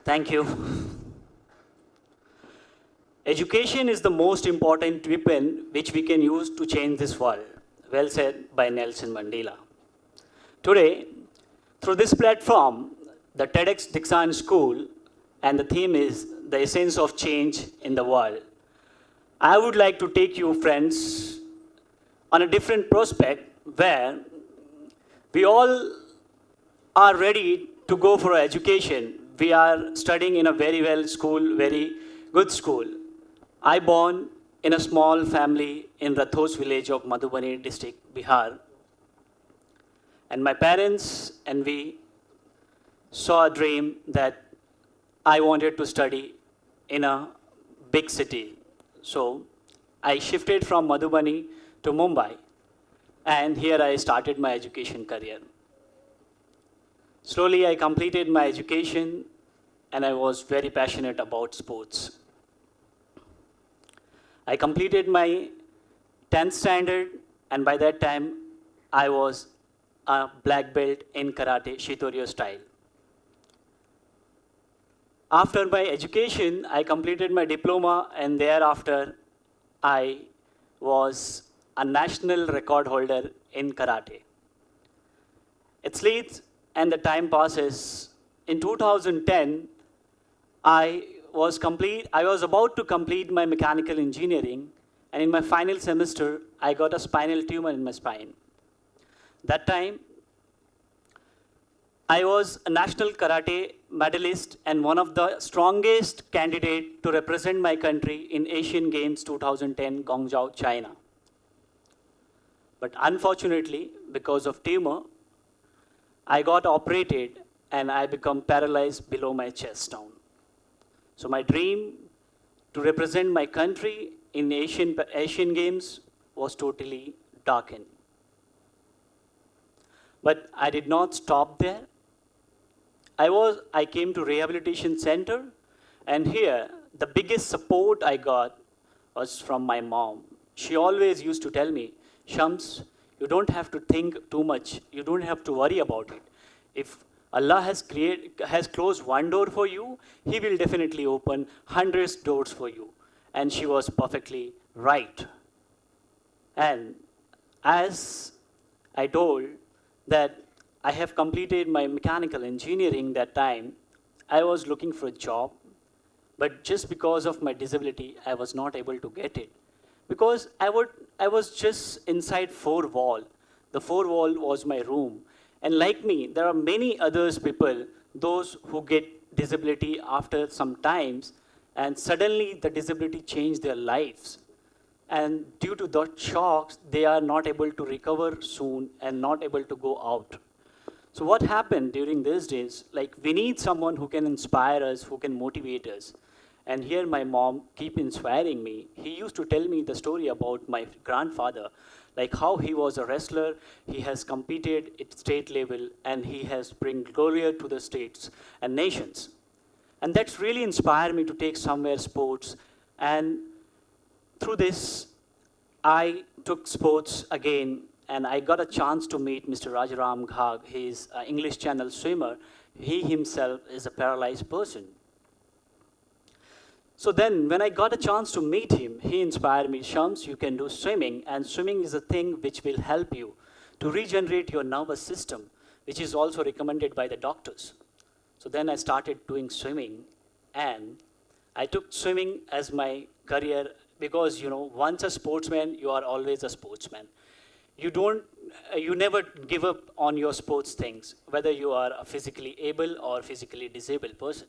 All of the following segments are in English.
Thank you. Education is the most important weapon which we can use to change this world. Well said by Nelson Mandela. Today, through this platform, the TEDxDikshantSchool, and the theme is the essence of change in the world. I would like to take you, friends, on a different prospect where we all are ready to go for education. We are studying in a very well school, very good school. I born in a small family in Rathos village of Madhubani district, Bihar. And my parents and we saw a dream that I wanted to study in a big city. So I shifted from Madhubani to Mumbai, and here I started my education career. Slowly I completed my education, and I was very passionate about sports. I completed my 10th standard, and by that time I was a black belt in karate, Shitoryu style. After my education, I completed my diploma, and thereafter I was a national record holder in karate. It leads and the time passes. In 2010, I was about to complete my mechanical engineering, and in my final semester, I got a spinal tumor in my spine. That time, I was a national karate medalist and one of the strongest candidate to represent my country in Asian Games 2010, Guangzhou, China. But unfortunately, because of tumor, I got operated and I become paralyzed below my chest down. So my dream to represent my country in Asian Games was totally darkened. But I did not stop there. I came to rehabilitation center, and here the biggest support I got was from my mom. She always used to tell me, Shams, you don't have to think too much. You don't have to worry about it. If Allah has closed one door for you, He will definitely open hundreds doors for you. And she was perfectly right. And as I told that I have completed my mechanical engineering that time, I was looking for a job, but just because of my disability, I was not able to get it. Because I was just inside four wall. The four wall was my room. And like me, there are many others people, those who get disability after some times, and suddenly the disability changed their lives. And due to that shocks, they are not able to recover soon and not able to go out. So what happened during these days, like we need someone who can inspire us, who can motivate us. And here my mom keep inspiring me. He used to tell me the story about my grandfather, like how he was a wrestler, he has competed at state level, and he has bring glory to the states and nations. And that's really inspired me to take somewhere sports. And through this, I took sports again, and I got a chance to meet Mr. Rajaram Ghag. He's an English Channel swimmer. He himself is a paralyzed person. So then, when I got a chance to meet him, he inspired me, Shams, you can do swimming, and swimming is a thing which will help you to regenerate your nervous system, which is also recommended by the doctors. So then I started doing swimming, and I took swimming as my career because, once a sportsman, you are always a sportsman. You never give up on your sports things, whether you are a physically able or physically disabled person.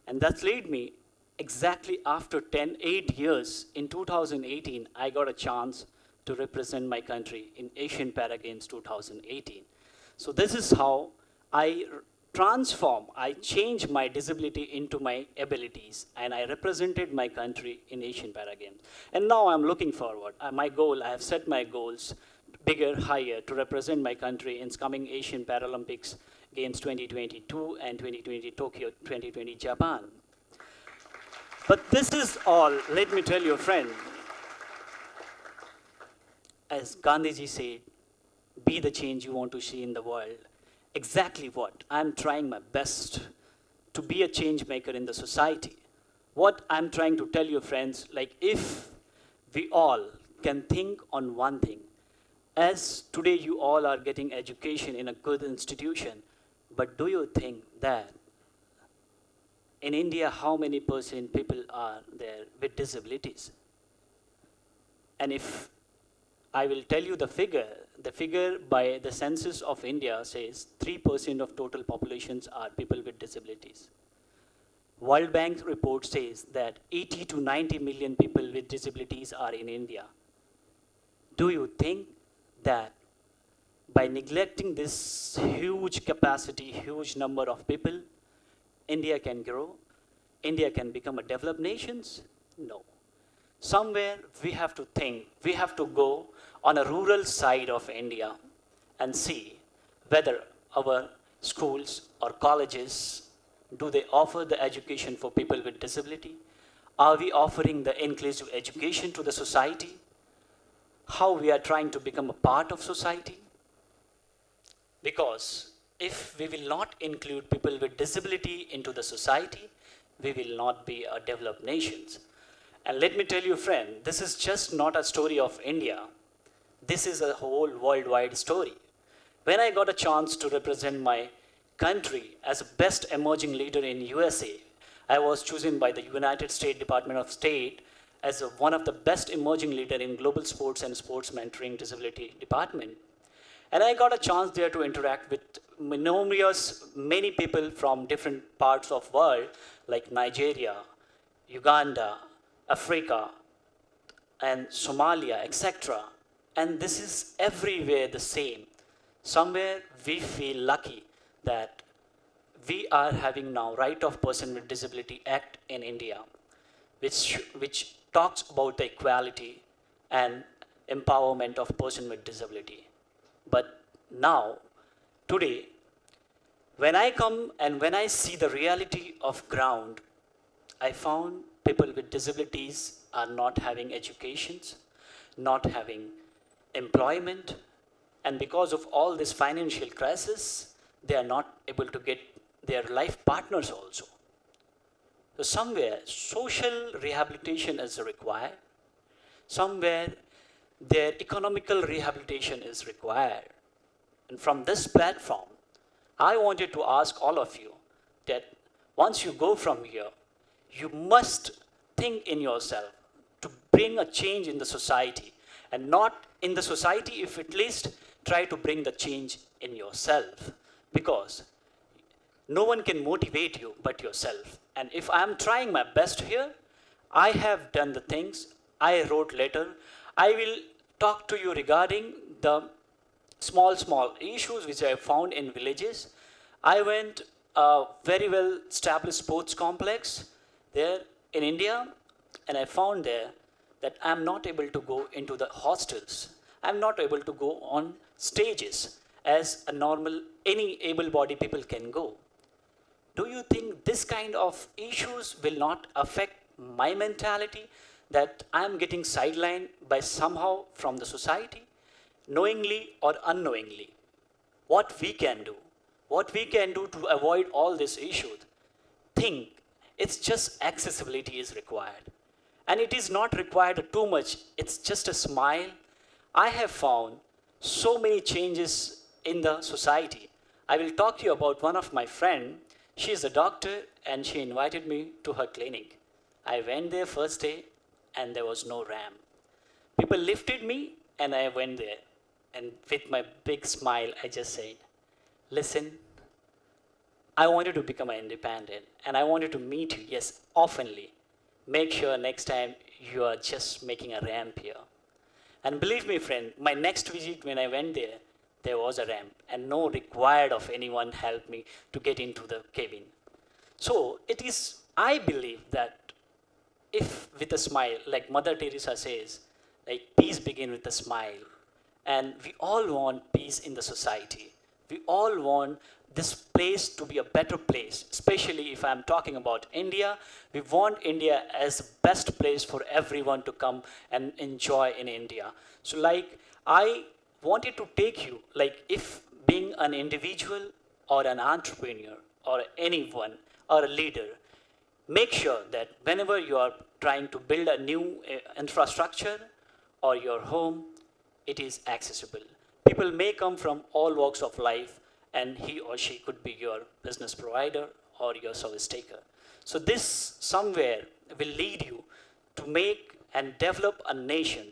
And that's led me exactly after 8 years, in 2018, I got a chance to represent my country in Asian Para Games 2018. So this is how I changed my disability into my abilities, and I represented my country in Asian Para Games. And now I'm looking forward. I have set my goals bigger, higher, to represent my country in coming Asian Paralympics Games 2022 and 2020 Tokyo, 2020 Japan. But this is all, let me tell you, friend, as Gandhiji said, be the change you want to see in the world. Exactly what? I'm trying my best to be a change maker in the society. What I'm trying to tell you, friends, like if we all can think on one thing, as today you all are getting education in a good institution, but do you think that in India, how many percent people are there with disabilities? And if I will tell you the figure by the census of India says 3% of total populations are people with disabilities. World Bank report says that 80 to 90 million people with disabilities are in India. Do you think that by neglecting this huge capacity, huge number of people, India can grow? India can become a developed nation? No. Somewhere we have to think, we have to go on a rural side of India and see whether our schools or colleges, do they offer the education for people with disability? Are we offering the inclusive education to the society? How we are trying to become a part of society? Because if we will not include people with disability into the society, we will not be a developed nation. And let me tell you, friend, this is just not a story of India. This is a whole worldwide story. When I got a chance to represent my country as a best emerging leader in USA, I was chosen by the United States Department of State as one of the best emerging leader in global sports and sports mentoring disability department. And I got a chance there to interact with many people from different parts of world, like Nigeria, Uganda, Africa, and Somalia, etc. And this is everywhere the same. Somewhere we feel lucky that we are having now Right of Person with Disability Act in India, which talks about the equality and empowerment of person with disability. But now, today, when I come and when I see the reality of ground, I found people with disabilities are not having educations, not having employment, and because of all this financial crisis, they are not able to get their life partners also. So somewhere social rehabilitation is required, somewhere their economical rehabilitation is required. And from this platform, I wanted to ask all of you that once you go from here, you must think in yourself to bring a change in the society, and not in the society, if at least try to bring the change in yourself, because no one can motivate you but yourself. And if I'm trying my best here, I have done the things, I wrote letter, I will talk to you regarding the small issues which I found in villages. I went a very well established sports complex there in India, and I found there that I'm not able to go into the hostels. I'm not able to go on stages as a normal, any able-bodied people can go. Do you think this kind of issues will not affect my mentality, that I'm getting sidelined by somehow from the society, knowingly or unknowingly? What we can do to avoid all these issues? Think, it's just accessibility is required. And it is not required too much, it's just a smile. I have found so many changes in the society. I will talk to you about one of my friend. She is a doctor and she invited me to her clinic. I went there first day and there was no ramp. People lifted me and I went there. And with my big smile, I just said, listen, I wanted to become independent and I wanted to meet you, yes, oftenly. Make sure next time you are just making a ramp here. And believe me, friend, my next visit when I went there, there was a ramp and no required of anyone help me to get into the cabin. So it is, I believe that if with a smile, like Mother Teresa says, like peace begin with a smile. And we all want peace in the society. We all want this place to be a better place, especially if I'm talking about India. We want India as the best place for everyone to come and enjoy in India. So like, I wanted to take you, like if being an individual or an entrepreneur, or anyone or a leader, make sure that whenever you are trying to build a new infrastructure or your home, it is accessible. People may come from all walks of life, and he or she could be your business provider or your service taker. So this somewhere will lead you to make and develop a nation.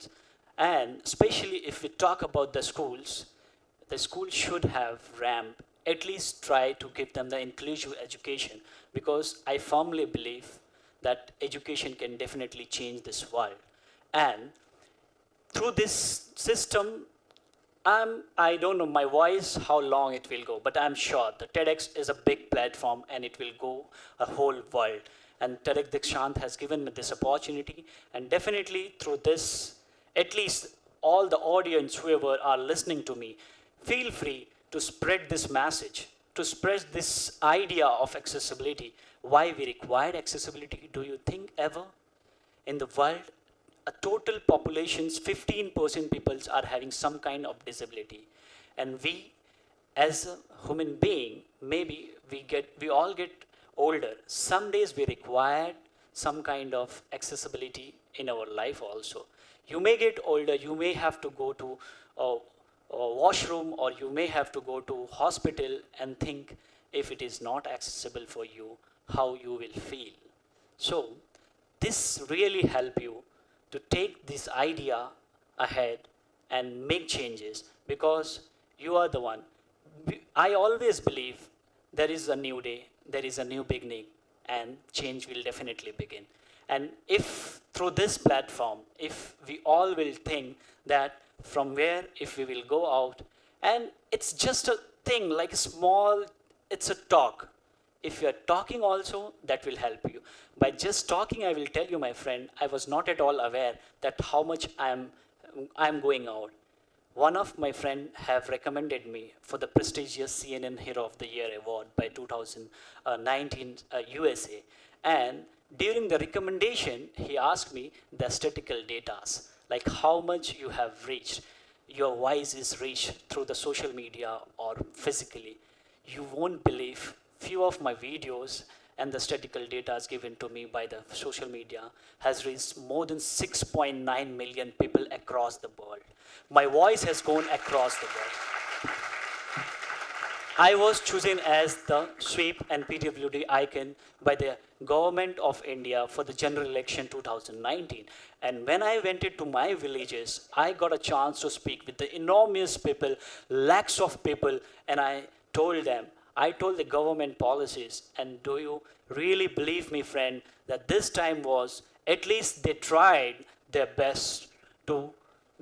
And especially if we talk about the schools should have ramp, at least try to give them the inclusive education, because I firmly believe that education can definitely change this world. And through this system, I don't know my voice, how long it will go, but I'm sure the TEDx is a big platform and it will go a whole world. And TEDxDikshant has given me this opportunity, and definitely through this, at least all the audience, whoever are listening to me, feel free to spread this message, to spread this idea of accessibility. Why we require accessibility? Do you think ever in the world, a total population's 15% people are having some kind of disability, and we, as a human being, maybe we all get older. Some days we require some kind of accessibility in our life also. You may get older, you may have to go to a washroom, or you may have to go to hospital, and think if it is not accessible for you, how you will feel. So this really help you to take this idea ahead and make changes, because you are the one. I always believe there is a new day, there is a new beginning, and change will definitely begin. And if through this platform, if we all will think that from where, if we will go out, and it's just a thing like a small, it's a talk. If you are talking also, that will help you. By just talking, I will tell you, my friend, I was not at all aware that how much I'm going out. One of my friend have recommended me for the prestigious CNN Hero of the Year award by 2019 USA. And during the recommendation, he asked me the statistical data, like how much you have reached, your voice is reached through the social media or physically. You won't believe, few of my videos and the statistical data given to me by the social media has reached more than 6.9 million people across the world. My voice has gone across the world. I was chosen as the sweep and PWD icon by the government of India for the general election 2019. And when I went into my villages, I got a chance to speak with the enormous people, lakhs of people, and I told the government policies, and do you really believe me, friend, that this time was, at least they tried their best to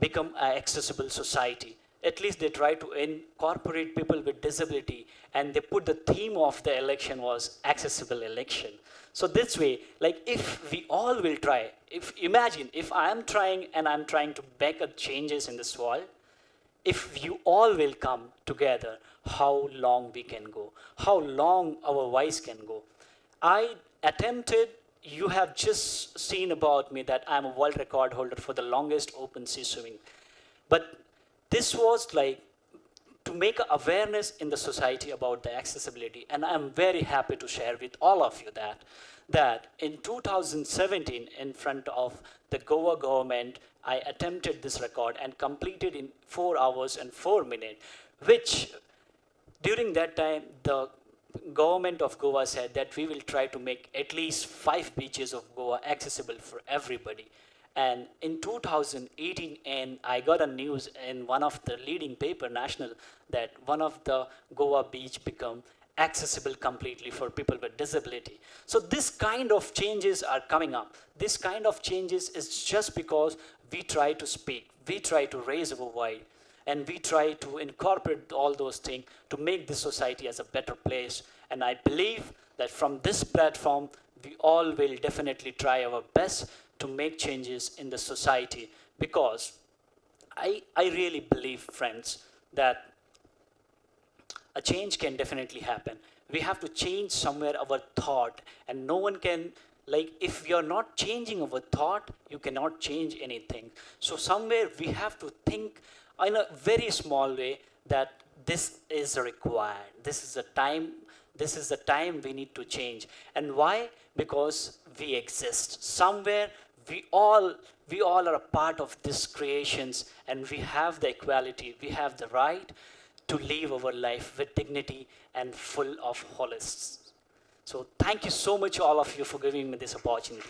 become an accessible society. At least they tried to incorporate people with disability, and they put the theme of the election was accessible election. So this way, like if we all will try, imagine if I am trying and I'm trying to make a changes in this world, if you all will come together, how long we can go, how long our voice can go. I attempted, you have just seen about me that I'm a world record holder for the longest open sea swimming. But this was like to make awareness in the society about the accessibility. And I'm very happy to share with all of you that in 2017, in front of the Goa government, I attempted this record and completed in 4 hours and 4 minutes, which during that time, the government of Goa said that we will try to make at least 5 beaches of Goa accessible for everybody. And in 2018, and I got a news in one of the leading paper, national, that one of the Goa beach become accessible completely for people with disability. So this kind of changes are coming up. This kind of changes is just because we try to speak, we try to raise our voice, and we try to incorporate all those things to make this society as a better place. And I believe that from this platform, we all will definitely try our best to make changes in the society, because I really believe, friends, that a change can definitely happen. We have to change somewhere our thought, and no one can, like, if you're not changing our thought, you cannot change anything. So somewhere we have to think in a very small way that this is required. This is a time This is the time we need to change. And why? Because we exist. Somewhere we all are a part of this creations, and we have the equality, we have the right to live our life with dignity and full of holists. So thank you so much all of you for giving me this opportunity.